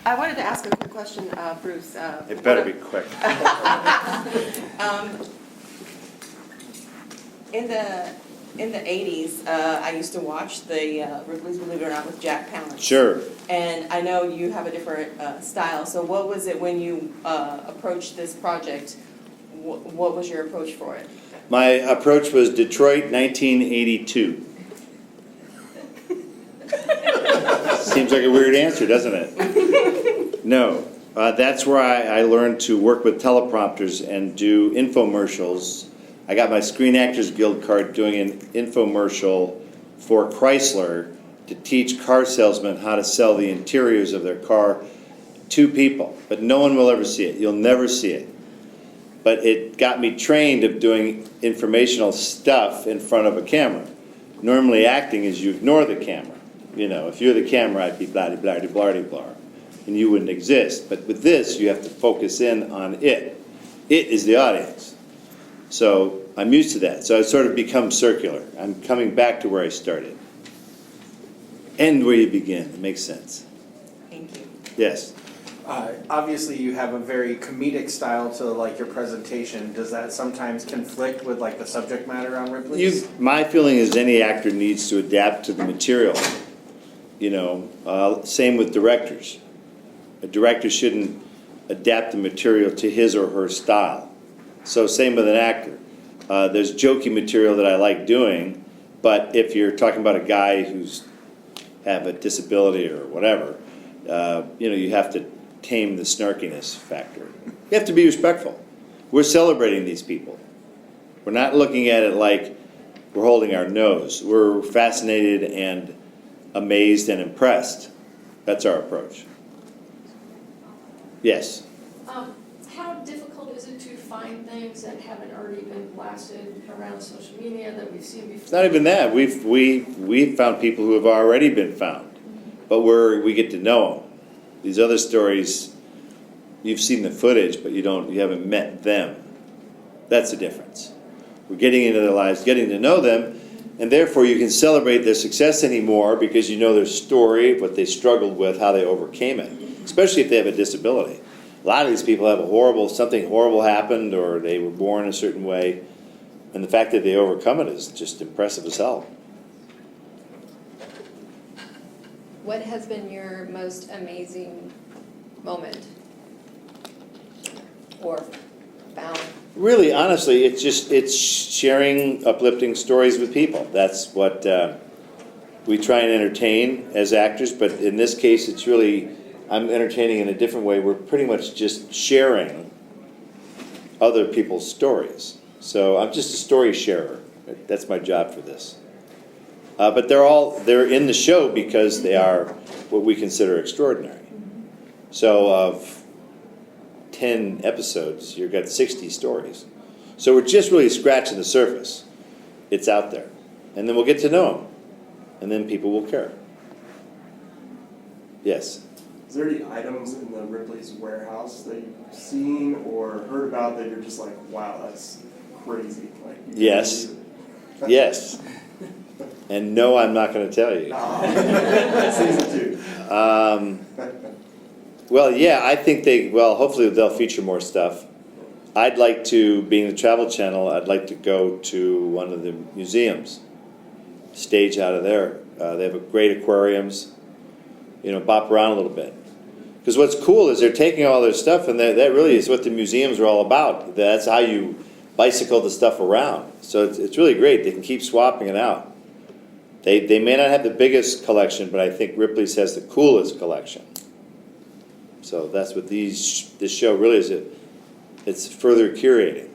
I wanted to ask a quick question, Bruce. It better be quick. In the 80s, I used to watch the Ripley's Believe It or Not with Jack Palance. Sure. And I know you have a different style. So what was it when you approached this project? What was your approach for it? My approach was Detroit, 1982. Seems like a weird answer, doesn't it? No. That's where I learned to work with teleprompters and do infomercials. I got my Screen Actors Guild card doing an infomercial for Chrysler to teach car salesmen how to sell the interiors of their car to people. But no one will ever see it. You'll never see it. But it got me trained of doing informational stuff in front of a camera. Normally acting is you ignore the camera. You know, if you're the camera, I'd be blah-de-blah-de-blah-de-blah, and you wouldn't exist. But with this, you have to focus in on it. It is the audience. So I'm used to that. So I've sort of become circular. I'm coming back to where I started. End where you begin. It makes sense. Thank you. Yes. Obviously, you have a very comedic style to like your presentation. Does that sometimes conflict with like the subject matter on Ripley's? My feeling is any actor needs to adapt to the material. You know, same with directors. A director shouldn't adapt the material to his or her style. So same with an actor. There's jokey material that I like doing, but if you're talking about a guy who's have a disability or whatever, you know, you have to tame the snarkiness factor. You have to be respectful. We're celebrating these people. We're not looking at it like we're holding our nose. We're fascinated and amazed and impressed. That's our approach. Yes? How difficult is it to find things that haven't already been blasted around social media that we've seen before? It's not even that. We've found people who have already been found, but we get to know them. These other stories, you've seen the footage, but you haven't met them. That's the difference. We're getting into their lives, getting to know them, and therefore you can celebrate their success anymore because you know their story, what they struggled with, how they overcame it, especially if they have a disability. A lot of these people have something horrible happened, or they were born a certain way, and the fact that they overcome it is just impressive as hell. What has been your most amazing moment or found? Really, honestly, it's sharing uplifting stories with people. That's what we try and entertain as actors, but in this case, it's really, I'm entertaining in a different way. We're pretty much just sharing other people's stories. So I'm just a story sharer. That's my job for this. But they're in the show because they are what we consider extraordinary. So of 10 episodes, you've got 60 stories. So we're just really scratching the surface. It's out there. And then we'll get to know them. And then people will care. Yes? Is there any items in the Ripley's warehouse that you've seen or heard about that you're just like, wow, that's crazy? Like, Yes. Yes. And no, I'm not going to tell you. Season 2. Well, yeah, I think hopefully they'll feature more stuff. I'd like to, being the Travel Channel, I'd like to go to one of the museums, stage out of there. They have great aquariums, bop around a little bit. Because what's cool is they're taking all their stuff, and that really is what the museums are all about. That's how you bicycle the stuff around. So it's really great. They can keep swapping it out. They may not have the biggest collection, but I think Ripley's has the coolest collection. So that's what this show really is. It's further curating.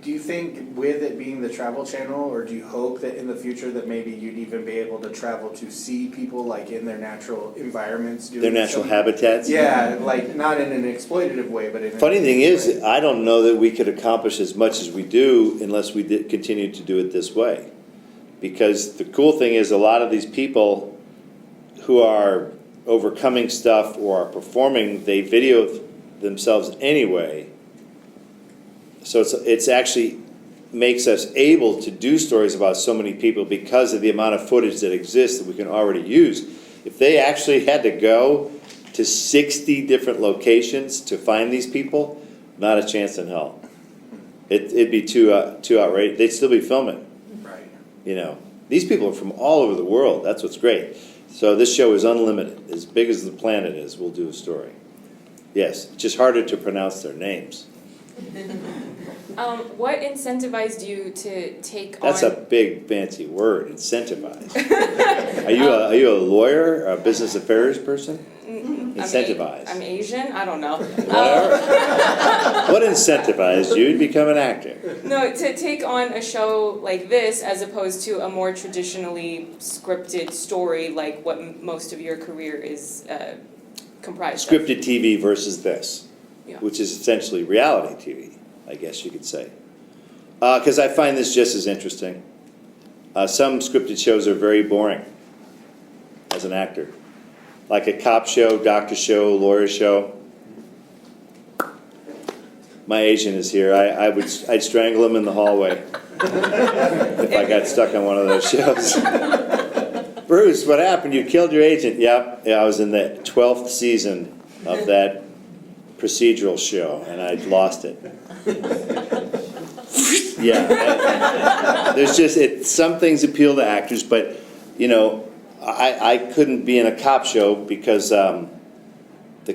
Do you think with it being the Travel Channel, or do you hope that in the future that maybe you'd even be able to travel to see people like in their natural environments? Their natural habitats? Yeah, like not in an exploitative way, but in a Funny thing is, I don't know that we could accomplish as much as we do unless we continue to do it this way. Because the cool thing is a lot of these people who are overcoming stuff or are performing, they video themselves anyway. So it's actually makes us able to do stories about so many people because of the amount of footage that exists that we can already use. If they actually had to go to 60 different locations to find these people, not a chance in hell. It'd be too outrageous. They'd still be filming. Right. You know, these people are from all over the world. That's what's great. So this show is unlimited. As big as the planet is, we'll do a story. Yes, it's just harder to pronounce their names. What incentivized you to take That's on? a big fancy word, incentivize. Are you a lawyer or a business affairs person? Incentivize. I'm Asian. I don't know. Whatever. What incentivized you to become an actor? No, to take on a show like this as opposed to a more traditionally scripted story like what most of your career is comprised of. Scripted TV versus this, Yeah. which is essentially reality TV, I guess you could say. Because I find this just as interesting. Some scripted shows are very boring as an actor. Like a cop show, doctor show, lawyer show. My agent is here. I'd strangle him in the hallway if I got stuck on one of those shows. Bruce, what happened? You killed your agent. Yep. Yeah, I was in the 12th season of that procedural show, and I lost it. Yeah. There's just, some things appeal to actors, but, you know, I couldn't be in a cop show because the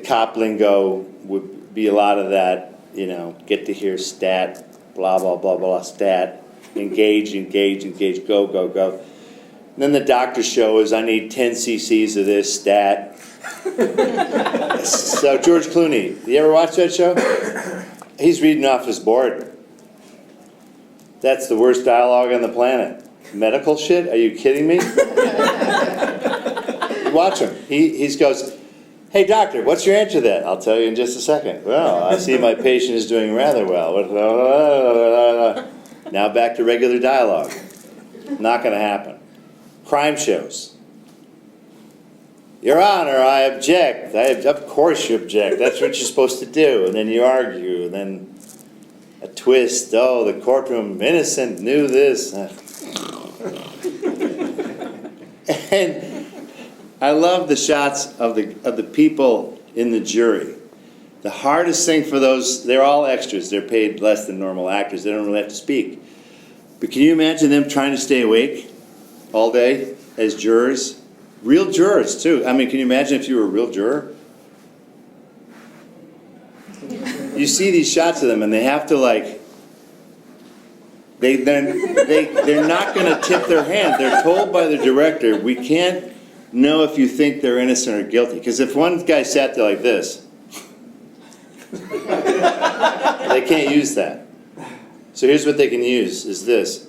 cop lingo would be a lot of that, you know, get to hear stat, blah, blah, blah, blah, stat, engage, go, go, go. And then the doctor show is I need 10 cc's of this stat. So George Clooney, you ever watch that show? He's reading off his board. That's the worst dialogue on the planet. Medical shit? Are you kidding me? Watch him. He goes, hey doctor, what's your answer to that? I'll tell you in just a second. Well, I see my patient is doing rather well. Now back to regular dialogue. Not going to happen. Crime shows. Your Honor, I object. Of course you object. That's what you're supposed to do. And then you argue. And then a twist. Oh, the courtroom, innocent, knew this. And I love the shots of the people in the jury. The hardest thing for those, they're all extras. They're paid less than normal actors. They don't really have to speak. But can you imagine them trying to stay awake all day as jurors? Real jurors, too. I mean, can you imagine if you were a real juror? You see these shots of them, and they have to, like, they're not going to tip their hand. They're told by the director, we can't know if you think they're innocent or guilty. Because if one guy sat there like this, they can't use that. So here's what they can use, is this.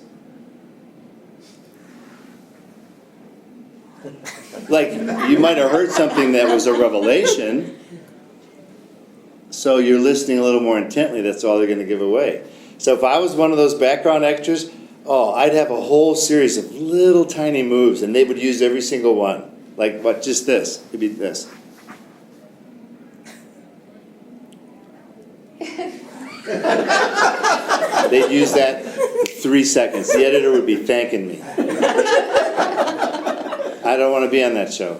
Like, you might have heard something that was a revelation, so you're listening a little more intently. That's all they're going to give away. So if I was one of those background extras, I'd have a whole series of little tiny moves, and they would use every single one. Like, what? Just this. It'd be this. They'd use that for 3 seconds. The editor would be thanking me. I don't want to be on that show.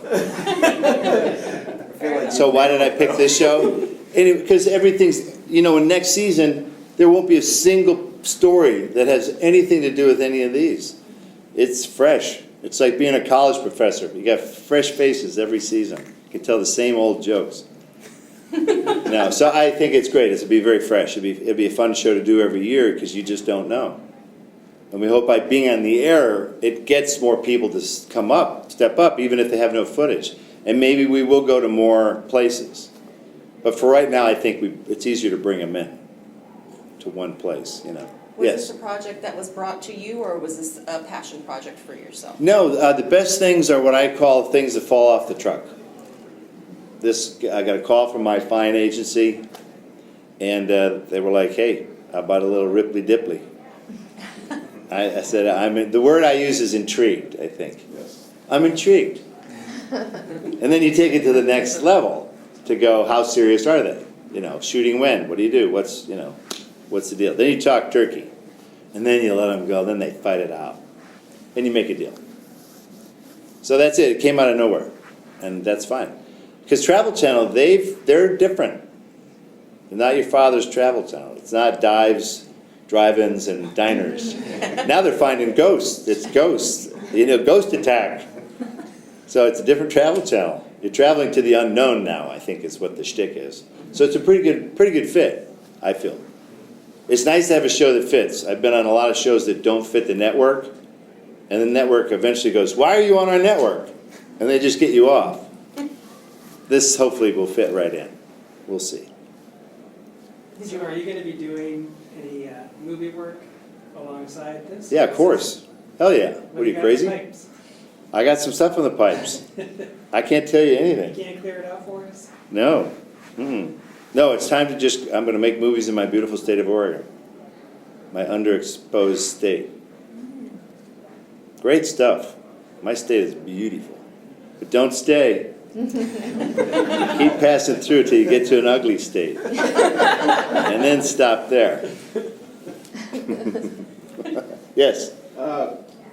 So why did I pick this show? Because everything's, you know, in next season, there won't be a single story that has anything to do with any of these. It's fresh. It's like being a college professor. You got fresh faces every season. You can tell the same old jokes. No, so I think it's great. It'll be very fresh. It'd be a fun show to do every year because you just don't know. And we hope by being on the air, it gets more people to come up, step up, even if they have no footage. And maybe we will go to more places. But for right now, I think it's easier to bring them in to one place, you know. Was Yes. this a project that was brought to you, or was this a passion project for yourself? No, the best things are what I call things that fall off the truck. I got a call from my fine agency, and they were like, hey, how about a little Ripley Dipley? I said, the word I use is intrigued, I think. Yes. I'm intrigued. And then you take it to the next level to go, how serious are they? You know, shooting when? What do you do? What's the deal? Then you talk turkey. And then you let them go. Then they fight it out. And you make a deal. So that's it. It came out of nowhere. And that's fine. Because Travel Channel, they're different. They're not your father's Travel Channel. It's not dives, drive-ins, and diners. Now they're finding ghosts. It's ghosts. Ghost attack. So it's a different Travel Channel. You're traveling to the unknown now, I think is what the shtick is. So it's a pretty good fit, I feel. It's nice to have a show that fits. I've been on a lot of shows that don't fit the network, and the network eventually goes, "Why are you on our network?" And they just get you off. This hopefully will fit right in. We'll see. So are you going to be doing any movie work alongside this? Yeah, of course. Hell yeah. What are you, got crazy? in the pipes? I got some stuff in the pipes. I can't tell you You anything. can't clear it out for us? No. No, it's time to I'm going to make movies in my beautiful state of Oregon. My underexposed state. Great stuff. My state is beautiful. But don't stay. Keep passing through till you get to an ugly state. And then stop there. Yes?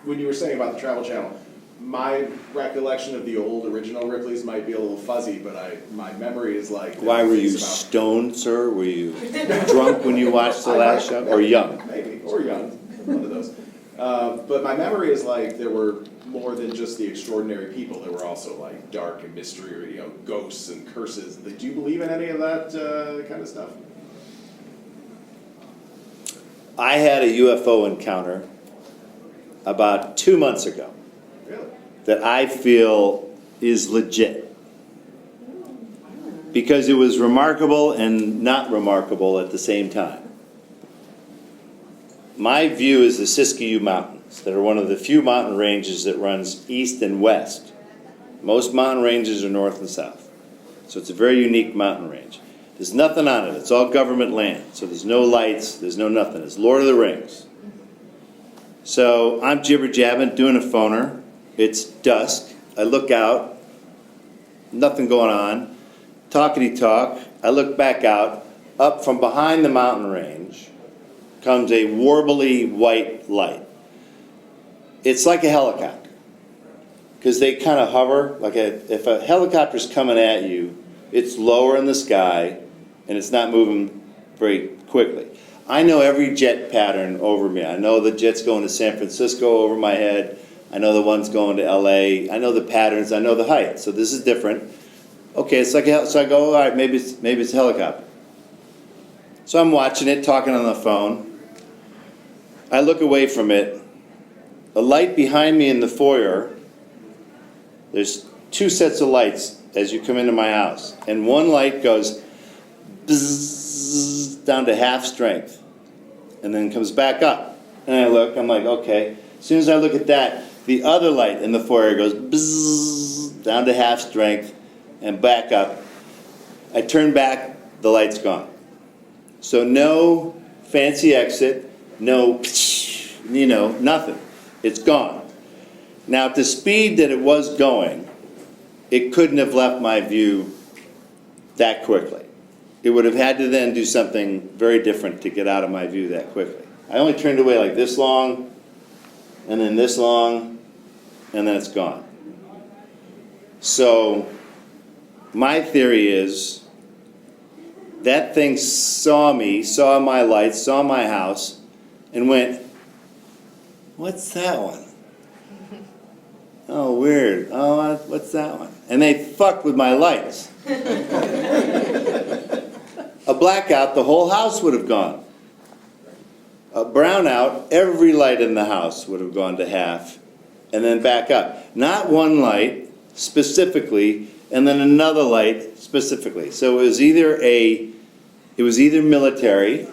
When you were saying about the Travel Channel, my recollection of the old original Ripley's might be a little fuzzy, but my memory is like... Why were you stoned, sir? Were you drunk when you watched the last show? Or young? Maybe, or young, one of those. But my memory is like there were more than just the extraordinary people. There were also like dark and mystery, ghosts and curses. Do you believe in any of that kind of stuff? I had a UFO encounter about 2 months ago Really? that I feel is legit. Because it was remarkable and not remarkable at the same time. My view is the Siskiyou Mountains, that are one of the few mountain ranges that runs east and west. Most mountain ranges are north and south. So it's a very unique mountain range. There's nothing on it. It's all government land. So there's no lights, there's no nothing. It's Lord of the Rings. So I'm jibber-jabbing, doing a phoner. It's dusk. I look out. Nothing going on. Talkity-talk. I look back out. Up from behind the mountain range comes a warbly white light. It's like a helicopter. Because they kind of hover. If a helicopter's coming at you, it's lower in the sky, and it's not moving very quickly. I know every jet pattern over me. I know the jet's going to San Francisco over my head. I know the one's going to LA. I know the patterns. I know the height. So this is different. Okay, it's like so I go, all right, maybe it's a helicopter. So I'm watching it, talking on the phone. I look away from it. A light behind me in the foyer. There's 2 sets of lights as you come into my house. And one light goes bzzz, down to half strength. And then comes back up. And I look, I'm like, okay. As soon as I look at that, the other light in the foyer goes bzzz, down to half strength and back up. I turn back, the light's gone. So no fancy exit, no, nothing. It's gone. Now at the speed that it was going, it couldn't have left my view that quickly. It would have had to then do something very different to get out of my view that quickly. I only turned away like this long, and then this long, and then it's gone. So my theory is that thing saw me, saw my lights, saw my house, and went, what's that one? Oh, weird. Oh, what's that one? And they fucked with my lights. A blackout, the whole house would have gone. A brownout, every light in the house would have gone to half and then back up. Not one light specifically and then another light specifically. So it was either military,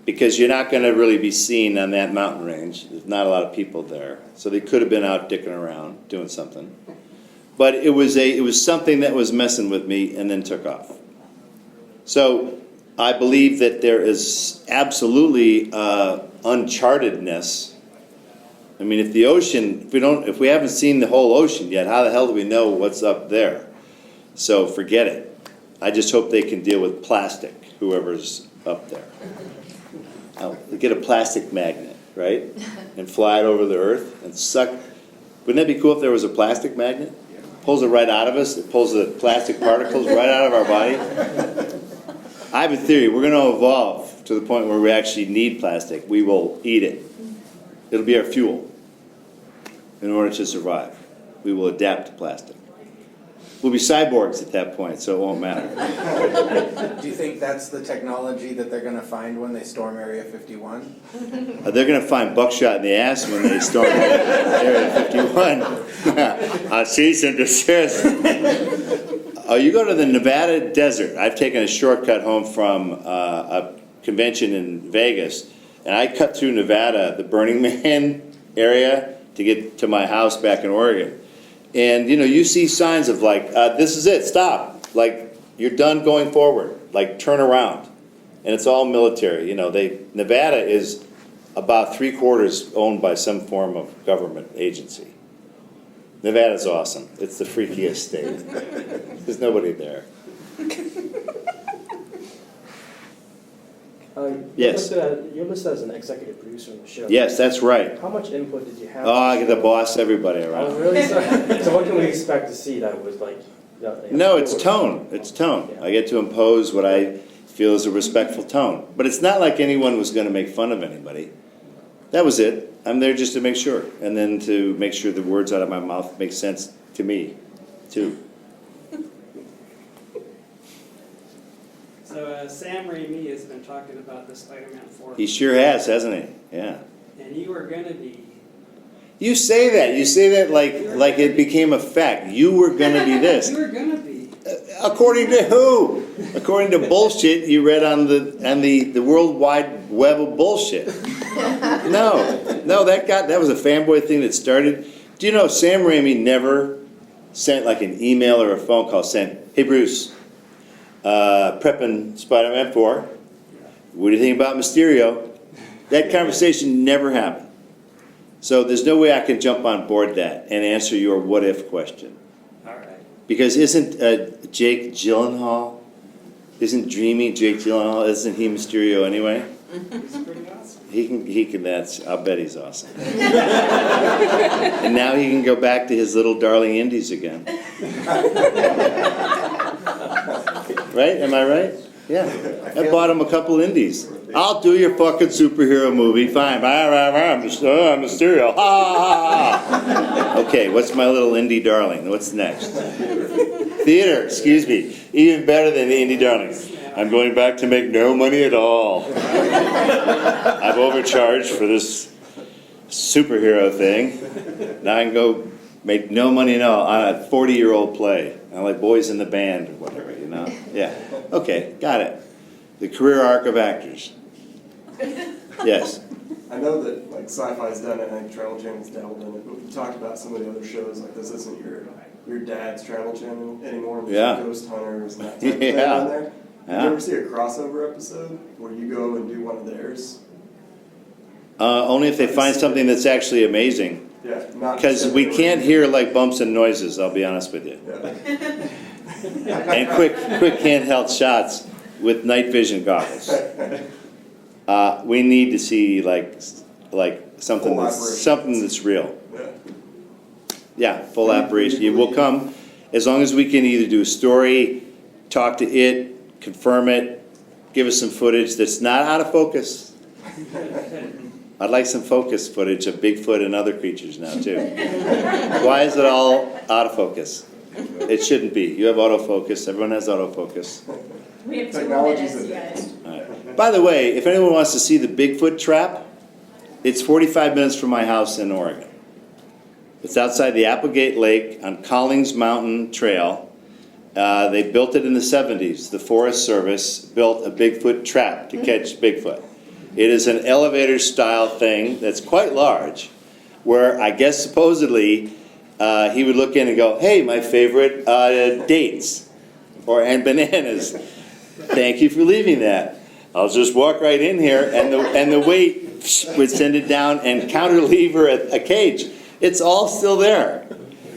because you're not going to really be seen on that mountain range. There's not a lot of people there. So they could have been out dicking around doing something. But it was something that was messing with me and then took off. So I believe that there is absolutely unchartedness. I mean, if the ocean, if we haven't seen the whole ocean yet, how the hell do we know what's up there? So forget it. I just hope they can deal with plastic, whoever's up there. Get a plastic magnet, right? And fly it over the earth and suck. Wouldn't that be cool if there was a plastic magnet? pulls it right out of us. It pulls the plastic particles right out of our body. I have a theory. We're going to evolve to the point where we actually need plastic. We will eat it. It'll be our fuel in order to survive. We will adapt to plastic. We'll be cyborgs at that point, so it won't matter. Do you think that's the technology that they're gonna find when they storm Area 51? They're going to find buckshot in the ass when they storm Area 51. Cease and desist. You go to the Nevada desert. I've taken a shortcut home from a convention in Vegas, and I cut through Nevada, the Burning Man area, to get to my house back in Oregon. And, you know, you see signs of like, this is it, stop. Like, you're done going forward. Like, turn around. And it's all military. You know, Nevada is about 3/4 owned by some form of government agency. Nevada's awesome. It's the freakiest state. There's nobody there. Yes. You're listed as an executive producer on the show. Yes, that's right. How much input did you have? Oh, I get to boss everybody I was around. really sorry. So what can we expect to see that was like? No, it's tone. It's tone. I get to impose what I feel is a respectful tone. But it's not like anyone was going to make fun of anybody. That was it. I'm there just to make sure. And then to make sure the words out of my mouth make sense to me, too. So Sam Raimi has been talking about the Spider-Man 4. He sure has, hasn't he? Yeah. And you are gonna be. You say that. You say that like it became a fact. You were going to be this. You are gonna be. According to who? According to bullshit you read on the World Wide Web of bullshit. No, that was a fanboy thing that started. Do you know Sam Raimi never sent like an email or a phone call saying, "Hey Bruce, prepping Spider-Man 4. What do you think about Mysterio?" That conversation never happened. So there's no way I can jump on board that and answer your what if question. All right. Because isn't Jake Gyllenhaal, isn't dreamy Jake Gyllenhaal, isn't he Mysterio anyway? He's pretty awesome. He can, I'll bet he's awesome. And now he can go back to his little darling indies again. Right? Am I right? Yeah. I bought him a couple indies. I'll do your fucking superhero movie. Fine. I'm Mysterio. Ha, ha, ha. Okay, what's my little indie darling? What's next? Theater, excuse me. Even better than the indie darling. I'm going back to make no money at all. I've overcharged for this superhero thing. Now I can go make no money at all on a 40-year-old play. I like Boys in the Band or whatever, you know? Yeah. Okay, got it. The career arc of actors. Yes. I know that like sci-fi's done it, I think Travel Channel's dabbled in it, but we talked about some of the other shows, like this isn't your dad's Travel Channel anymore, with Yeah. Ghost Hunters and that type of thing Yeah. on there. Did Yeah. you ever see a crossover episode where you go and do one of theirs? Only if they find something that's actually amazing. Yeah, not Because we can't hear like bumps and noises, I'll be honest with you. Yeah. And quick handheld shots with night vision goggles. We need to see like something that's real. Yeah. Yeah, full operation. It will come as long as we can either do a story, talk to it, confirm it, give us some footage that's not out of focus. I'd like some focus footage of Bigfoot and other creatures now too. Why is it all out of focus? It shouldn't be. You have autofocus. Everyone has autofocus. We have 2 Technology's minutes, a- you guys. All right. By the way, if anyone wants to see the Bigfoot trap, it's 45 minutes from my house in Oregon. It's outside the Applegate Lake on Collings Mountain Trail. They built it in the 70s. The Forest Service built a Bigfoot trap to catch Bigfoot. It is an elevator-style thing that's quite large, where I guess supposedly he would look in and go, "Hey, my favorite dates and bananas. Thank you for leaving that. I'll just walk right in here," and the weight would send it down and counter lever a cage. It's all still there.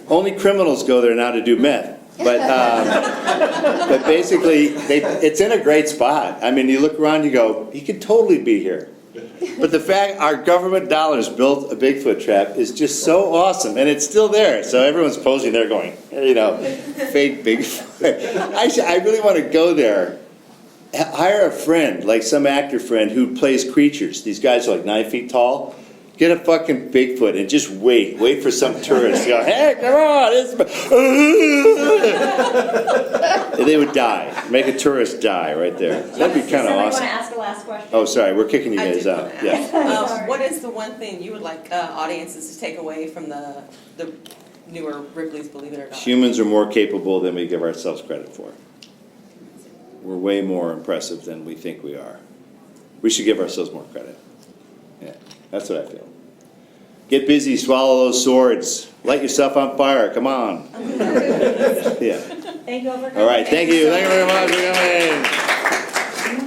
Only criminals go there now to do meth. But basically, it's in a great spot. I mean, you look around, you go, he could totally be here. But the fact our government dollars built a Bigfoot trap is just so awesome, and it's still there. So everyone's posing there going, fake Bigfoot. I really want to go there. Hire a friend, like some actor friend who plays creatures. These guys are like 9 feet tall. Get a fucking Bigfoot and just wait for some tourist to go, hey, come on, and they would die. Make a tourist die right there. That'd be kind of awesome. Want to ask a last question? Oh, sorry, we're kicking you I guys did out. wanna Yeah. ask, what is the one thing you would like audiences to take away from the newer Ripley's Believe It or Not? Humans are more capable than we give ourselves credit for. We're way more impressive than we think we are. We should give ourselves more credit. Yeah, that's what I feel. Get busy, swallow those swords. Light yourself on fire, come on. Yeah. Thank you all for coming. All right, thank you very much for coming.